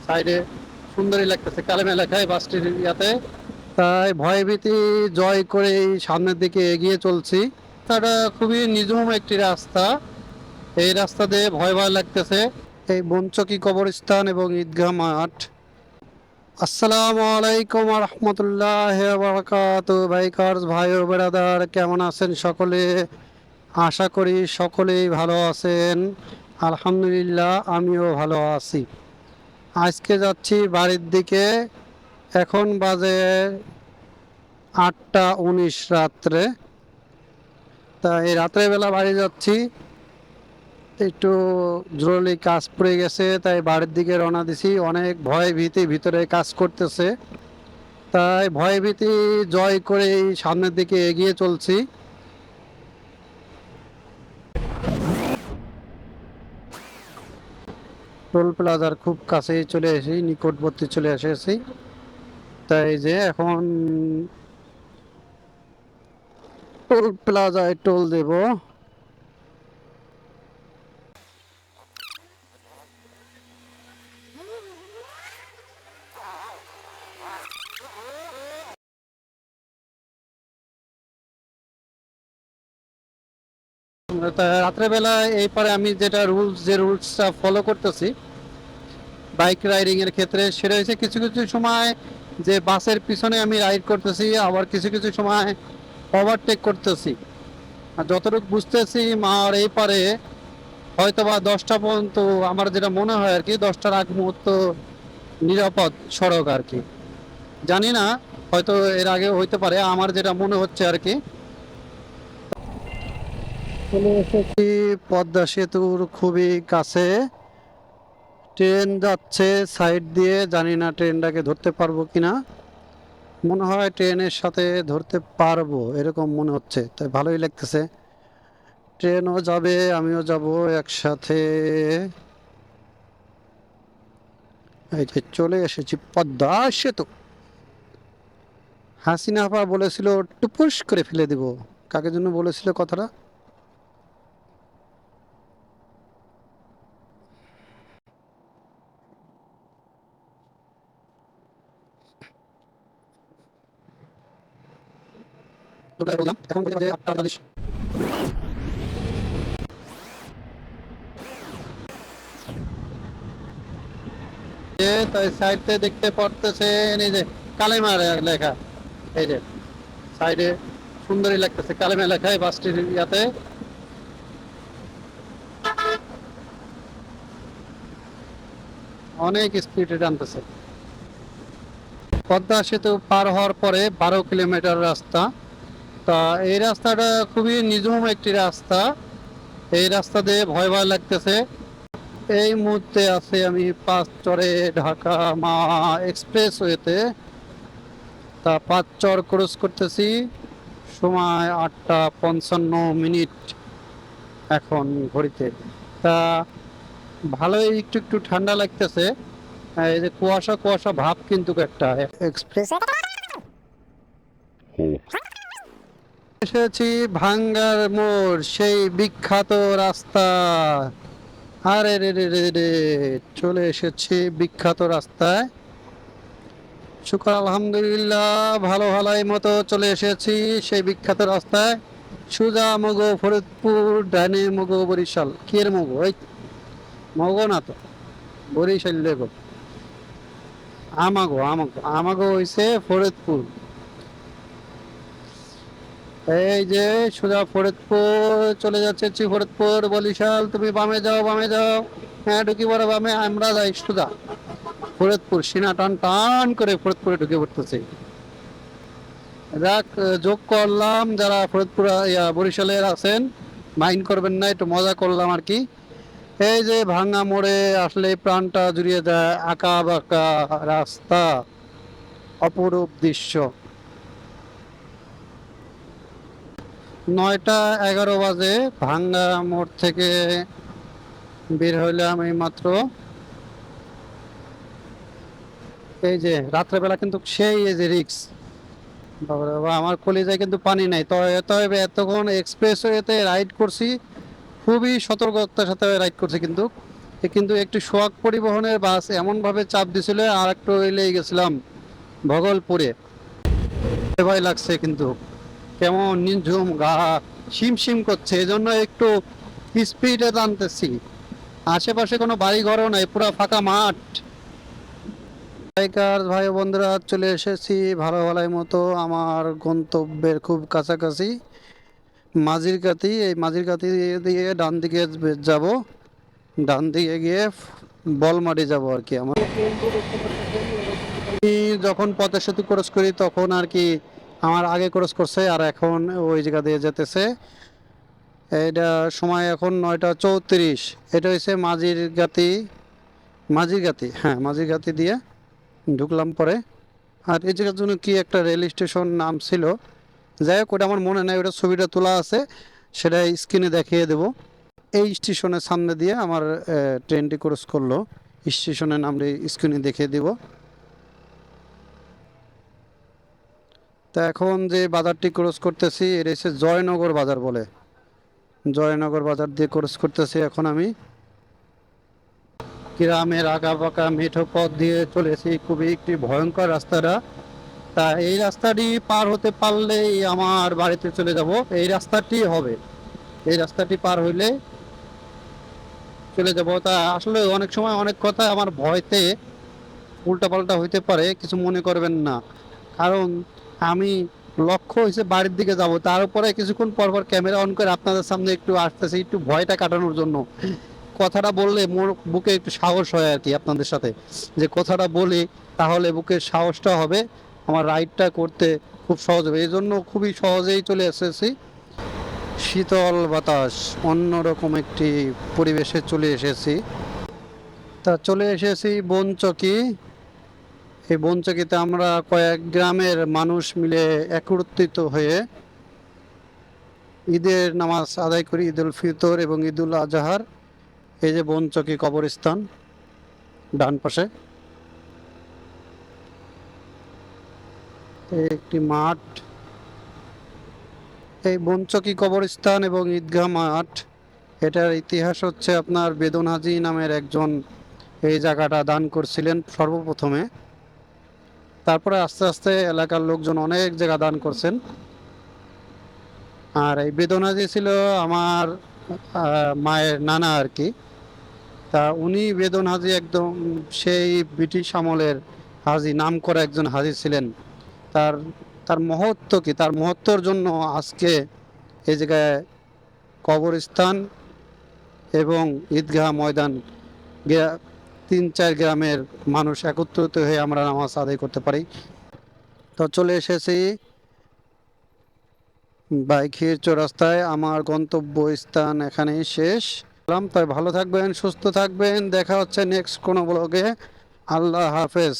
সাইডে সুন্দরই লাগতেছে কালেমা লেখায় বাসটির ইয়াতে। তাই ভয়ভীতি জয় করে এই সামনের দিকে এগিয়ে চলছি। রাস্তাটা খুবই নিঝুম একটি রাস্তা। এই রাস্তা দিয়ে ভয় ভয় লাগতেছে। এই বনচকি কবরস্থান এবং ঈদগাহ মাঠ। আসসালামু আলাইকুম রহমতুল্লাহ বারাকাতু। বাইকার্স ভাই ও বেড়াদার, কেমন আছেন সকলে? আশা করি সকলেই ভালো আছেন। আলহামদুলিল্লাহ, আমিও ভালো আছি। আজকে যাচ্ছি বাড়ির দিকে। এখন বাজে 8টা 19 রাত্রে। তা এই রাত্রেবেলা বাড়ি যাচ্ছি, একটু জরুরি কাজ পড়ে গেছে, তাই বাড়ির দিকে রওনা দিছি। অনেক ভয় ভীতি ভিতরে কাজ করতেছে, তাই ভয় ভীতি জয় করে এই সামনের দিকে এগিয়ে চলছি। টোল প্লাজার খুব কাছেই চলে এসেছি, নিকটবর্তী চলে এসেছি। তাই যে এখন টোল প্লাজায় টোল দেব। তা রাত্রেবেলা এই পারে আমি যে রুলসটা ফলো করতেছি বাইক রাইডিং এর ক্ষেত্রে, সেটা হচ্ছে কিছু কিছু সময় যে বাসের পিছনে আমি রাইড করতেছি, আবার কিছু কিছু সময় ওভারটেক করতেছি। আর যতটুকু বুঝতেছি মার এই পারে হয়তো বা 10টা পর্যন্ত, আমার যেটা মনে হয় আর কি, 10টার আগ মুহূর্ত নিরাপদ সড়ক আর কি। জানি না, হয়তো এর আগে হইতে পারে, আমার যেটা মনে হচ্ছে আর কি। চলে এসেছি পদ্মা সেতুর খুবই কাছে। ট্রেন যাচ্ছে সাইড দিয়ে, জানি না ট্রেনটাকে ধরতে পারবো কিনা। মনে হয় ট্রেনের সাথে ধরতে পারবো এরকম মনে হচ্ছে, তাই ভালোই লাগতেছে। ট্রেনও যাবে, আমিও যাব একসাথে। এই যে চলে এসেছি পদ্মা সেতু। হাসিনা আপা বলেছিল টুপুস করে ফেলে দিব। কাকে জন্য বলেছিল কথাটা? কোথায় বললাম? এখন বাজে 8টা 48। তাই সাইডে দেখতে পারতেছেন এই যে কালেমা লেখা। এই যে সাইডে সুন্দরই লাগতেছে কালেমা লেখায় বাসটির ইয়াতে। অনেক স্পিডে টানতেছে। পদ্মা সেতু পার হওয়ার পরে 12 কিলোমিটার রাস্তা। তা এই রাস্তাটা খুবই নিঝুম একটি রাস্তা। এই রাস্তা দিয়ে ভয় ভয় লাগতেছে। এই মুহূর্তে আছি আমি পাঁচচরে ঢাকা মা এক্সপ্রেসওয়েতে। তা পাঁচচর ক্রস করতেছি। সময় 8টা 55 মিনিট এখন ঘড়িতে। তা ভালোই একটু একটু ঠান্ডা লাগতেছে। এই যে কুয়াশা কুয়াশা ভাব কিন্তু একটা এক্সপ্রেস। এসেছি ভাঙ্গার মোড়, সেই বিখ্যাত রাস্তা। আরে রে রে রে রে, চলে এসেছি বিখ্যাত রাস্তায়। শুকর আলহামদুলিল্লাহ, ভালো ভালাই মতো চলে এসেছি সেই বিখ্যাত রাস্তায়। সুজা মগো ফরিদপুর, ডাইনে মগো বরিশাল। কি এর মগো? এই মগো না তো, বরিশাল লেগো। আমাগো আমাগো আমাগো হইছে ফরিদপুর। এই যে সোজা ফরিদপুর চলে যাচ্ছে, ফরিদপুর বরিশাল। তুমি বামে যাও বামে যাও। হ্যাঁ ঢুকি পড়ো বামে, আমরা যাই সোজা ফরিদপুর। সিনা টান টান করে ফরিদপুরে ঢুকে পড়তেছি। যাক, যোগ করলাম যারা ফরিদপুর বরিশালের আছেন, মাইন্ড করবেন না, একটু মজা করলাম আর কি। এই যে ভাঙা মোড়ে আসলে প্রাণটা জুড়িয়ে যায়, আঁকা বাঁকা রাস্তা, অপরূপ দৃশ্য। 9টা 11 বাজে ভাঙ্গা মোড় থেকে বের হইলাম এই মাত্র। এই যে রাত্রেবেলা কিন্তু সেই এই যে রিক্স, বাবা বাবা, আমার কলিজায় কিন্তু পানি নাই। তবে এতক্ষণ এক্সপ্রেসওয়েতে রাইড করছি, খুবই সতর্কতার সাথে রাইড করছি কিন্তু। কিন্তু একটু সোয়াগ পরিবহনের বাস এমন ভাবে চাপ দিছিল, আর একটু এলেই গেছিলাম ভগলপুরে। ভয় লাগছে কিন্তু, কেমন নিঝুম গা শিম করছে, এজন্য একটু স্পিডে টানতেছি। আশেপাশে কোনো বাড়ি ঘরও নাই, পুরো ফাঁকা মাঠ। বাইকার ভাই বন্ধুরা, চলে এসেছি ভালো ভালাই মতো আমার গন্তব্যের খুব কাছাকাছি, মাঝিরকাতি। এই মাঝিরকাতি দিয়ে ডান দিকে যাব, ডান দিকে গিয়ে বলমারি যাব আর কি। আমি যখন পথের সেতু ক্রস করি তখন আর কি আমার আগে ক্রস করছে, আর এখন ওই জায়গা দিয়ে যেতেছে। এটা সময় এখন 9টা 34। এটা হচ্ছে মাঝিরগাতি, মাঝিরগাতি, হ্যাঁ মাঝিরগাতি দিয়ে ঢুকলাম পরে। আর এই জায়গার জন্য কি একটা রেল স্টেশন নাম ছিল, যাই হোক ওটা আমার মনে নাই, ওটা ছবিটা তোলা আছে, সেটা স্ক্রিনে দেখিয়ে দেব। এই স্টেশনের সামনে দিয়ে আমার ট্রেনটি ক্রস করলো, স্টেশনের নামটি স্ক্রিনে দেখিয়ে দিব। তা এখন যে বাজারটি ক্রস করতেছি এটা হচ্ছে জয়নগর বাজার বলে, জয়নগর বাজার দিয়ে ক্রস করতেছি এখন আমি। গ্রামের আঁকা বাঁকা মেঠো পথ দিয়ে চলেছি, খুবই একটি ভয়ঙ্কর রাস্তাটা। তা এই রাস্তাটি পার হতে পারলেই আমার বাড়িতে চলে যাব। এই রাস্তাটি হবে, এই রাস্তাটি পার হইলে চলে যাব। তা আসলে অনেক সময় অনেক কথা আমার ভয়তে উল্টাপাল্টা হইতে পারে, কিছু মনে করবেন না। কারণ আমি লক্ষ্য হয়েছে বাড়ির দিকে যাব, তার উপরে কিছুক্ষণ পর পর ক্যামেরা অন করে আপনাদের সামনে একটু আসতেছি, একটু ভয়টা কাটানোর জন্য। কথাটা বললে মোর বুকে একটু সাহস হয় আর কি, আপনাদের সাথে যে কথাটা বলি তাহলে বুকের সাহসটা হবে, আমার রাইডটা করতে খুব সহজ হবে। এই জন্য খুবই সহজেই চলে এসেছি। শীতল বাতাস, অন্যরকম একটি পরিবেশে চলে এসেছি। তা চলে এসেছি বনচকি। এই বনচকিতে আমরা কয়েক গ্রামের মানুষ মিলে একত্রিত হয়ে ঈদের নামাজ আদায় করি, ঈদ উল ফিতর এবং ঈদ উল আজহার। এই যে বনচকি কবরস্থান ডান পাশে, একটি মাঠ। এই বনচকি কবরস্থান এবং ঈদগাহ মাঠ, এটার ইতিহাস হচ্ছে আপনার বেদন হাজি নামের একজন এই জায়গাটা দান করছিলেন সর্বপ্রথমে। তারপরে আস্তে আস্তে এলাকার লোকজন অনেক জায়গা দান করছেন। আর এই বেদন হাজি ছিল আমার মায়ের নানা আর কি। তা উনি বেদন হাজি একদম সেই ব্রিটিশ আমলের হাজি, নাম করা একজন হাজি ছিলেন। তার তার মহত্ব কি, তার মহত্বর জন্য আজকে এই জায়গায় কবরস্থান এবং ঈদগাহ ময়দান, 3-4 গ্রামের মানুষ একত্রিত হয়ে আমরা নামাজ আদায় করতে পারি। তো চলে এসেছি বাইখির চৌরাস্তায়, আমার গন্তব্য স্থান এখানেই শেষ। তাই ভালো থাকবেন, সুস্থ থাকবেন, দেখা হচ্ছে নেক্সট কোনো ব্লগে। আল্লাহ হাফেজ।